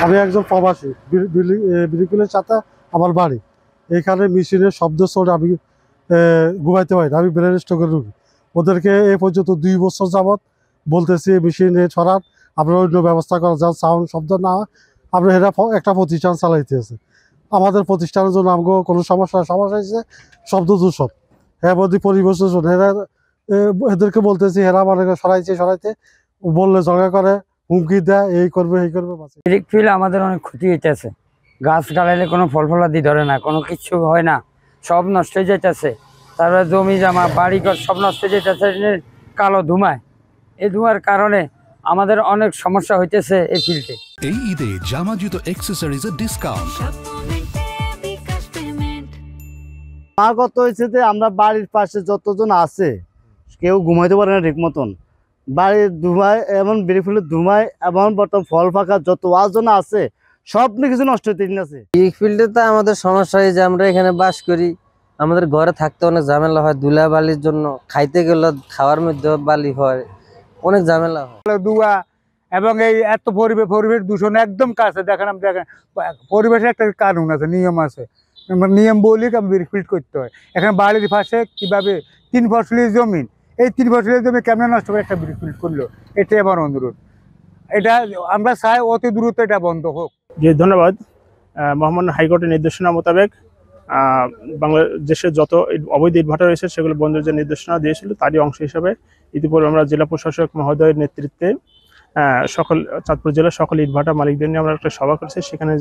আমি একজন প্রবাসী, বিলিকুলের সাথে আমার বাড়ি। এখানে মেশিনের শব্দ শোনে আমি ঘুমাইতে পারি না, আমি ব্রেন স্ট্রোকের রোগী। ওদেরকে এ পর্যন্ত 2 বছর যাবৎ বলতেছি মেশিনে ছড়ান, আপনারা অন্য ব্যবস্থা করা যান, সাউন্ড শব্দ না হয়। আমরা এরা একটা প্রতিষ্ঠান চালাইতেছে, আমাদের প্রতিষ্ঠানের জন্য আমাকে কোনো সমস্যা হয়েছে শব্দ দূষণ, হ্যাঁ বদি পরিবেশ দূষণ। এদেরকে বলতেছি, এরা মানে সরাইতে বললে ঝগড়া করে, হুমকি দেয়, এই করবে এই করবে। ইলেকট্রিক ফিল আমাদের অনেক ক্ষতি হইতেছে। গাছ গালাইলে কোনো ফলাদি ধরে না, কোনো কিছু হয় না, সব নষ্ট হয়ে যাইতেছে। তারপরে জমি জামা বাড়িঘর সব নষ্ট হয়ে যাইতেছে কালো ধুমায়। এই ধুমার কারণে আমাদের অনেক সমস্যা হইতেছে এই ফিল্ডে। এই ঈদে জামা জুতো অ্যাকসেসরিজের ডিসকাউন্ট। আমার কথা হয়েছে যে আমরা বাড়ির পাশে যতজন আছে কেউ ঘুমাইতে পারে না ঠিক মতন, বাড়ির ধুমায় এমন বেরিয়ে ফেলে ধুমায় এমন বর্তমান ফল ফাঁকা যত আয়োজন আছে সব কিছু নষ্ট হতে আছে। এই ফিল্ডে তো আমাদের সমস্যা হয় যে আমরা এখানে বাস করি, আমাদের ঘরে থাকতে অনেক ঝামেলা হয়, ধুলা বালির জন্য খাইতে গেলে খাওয়ার মধ্যে বালি হয়, অনেক ঝামেলা হয়। দুয়া এবং এই এত পরিবেশ দূষণ একদম কাছে দেখেন পরিবেশের একটা কানুন আছে, নিয়ম আছে, নিয়ম বলি ফিল্ড করতে হয়। এখানে বাড়ির পাশে কিভাবে 3 ফসলি জমি, এই 3 ফসলি জমি কেমন নষ্ট করে একটা ফিল্ড করলো, এটাই আমার অনুরোধ। এটা আমরা চাই অতি দ্রুত এটা বন্ধ হোক। জি ধন্যবাদ। মহামান্য হাইকোর্টের নির্দেশনা মোতাবেক বাংলাদেশে যত অবৈধ ইটভাটা রয়েছে সেগুলো বন্ধের যে নির্দেশনা দিয়েছিল তারই অংশ হিসাবে ইতিপূর্বে আমরা জেলা প্রশাসক মহোদয়ের নেতৃত্বে সকল চাঁদপুর জেলার সকল ইটভাটা মালিকদের নিয়ে আমরা একটা সভা করেছি। সেখানে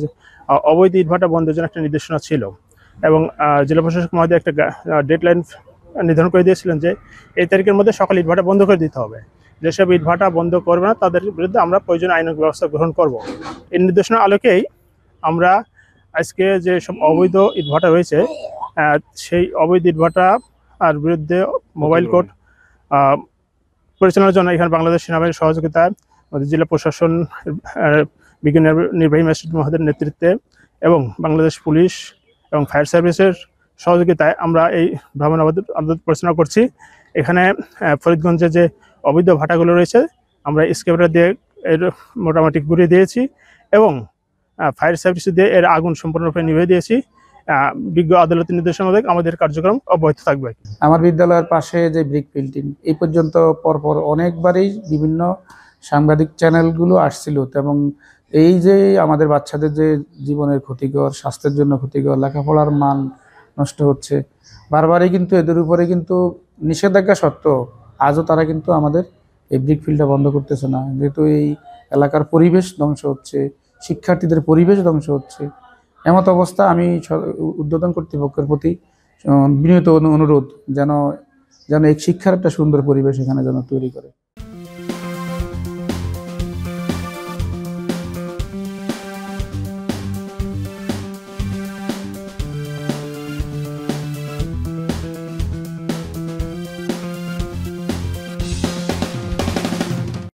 অবৈধ ইটভাটা বন্ধের জন্য একটা নির্দেশনা ছিল এবং জেলা প্রশাসক মহোদয় একটা ডেডলাইন নির্ধারণ করে দিয়েছিলেন যে এই তারিখের মধ্যে সকল ইটভাটা বন্ধ করে দিতে হবে। যেসব ইটভাটা বন্ধ করবে না তাদের বিরুদ্ধে আমরা প্রয়োজনীয় আইনানুগ ব্যবস্থা গ্রহণ করব। এই নির্দেশনার আলোকেই আমরা আজকে যে সব অবৈধ ইটভাটা রয়েছে সেই অবৈধ ইটভাটা আর বিরুদ্ধে মোবাইল কোর্ট পরিচালনার জন্য এখানে বাংলাদেশ সেনাবাহিনীর সহযোগিতায় আমাদের জেলা প্রশাসন বিজ্ঞ নির্বাহী ম্যাজিস্ট্রেট মহোদয়ের নেতৃত্বে এবং বাংলাদেশ পুলিশ এবং ফায়ার সার্ভিসের সহযোগিতায় আমরা এই ভ্রমণ আমাদের পরিচালনা করছি। এখানে ফরিদগঞ্জে যে অবৈধ ভাটাগুলো রয়েছে আমরা স্কেপার দিয়ে এর মোটামুটি ঘুরিয়ে দিয়েছি এবং ফায়ার সার্ভিস দিয়ে এর আগুন সম্পূর্ণরূপে নিভিয়ে দিয়েছি। বিজ্ঞ আদালতের নির্দেশনা মোতাবেক আমাদের কার্যক্রম অব্যাহত থাকবে। আমার বিদ্যালয়ের পাশে যে ব্রিক ফিল্ডিং এই পর্যন্ত পরপর অনেকবারই বিভিন্ন সাংবাদিক চ্যানেলগুলো আসছিল এবং এই যে আমাদের বাচ্চাদের যে জীবনের ক্ষতিকর, স্বাস্থ্যের জন্য ক্ষতিকর, লেখাপড়ার মান নষ্ট হচ্ছে, বারবারই কিন্তু এদের উপরে কিন্তু নিষেধাজ্ঞা সত্ত্বেও আজও তারা কিন্তু আমাদের এই ব্রিক ফিল্ডটা বন্ধ করতেছে না। যেহেতু এই এলাকার পরিবেশ ধ্বংস হচ্ছে, শিক্ষার্থীদের পরিবেশ ধ্বংস হচ্ছে, এমত অবস্থা আমি ঊর্ধ্বতন কর্তৃপক্ষের প্রতি বিনীত অনুরোধ যেন এই শিক্ষার একটা সুন্দর পরিবেশ এখানে যেন তৈরি করে।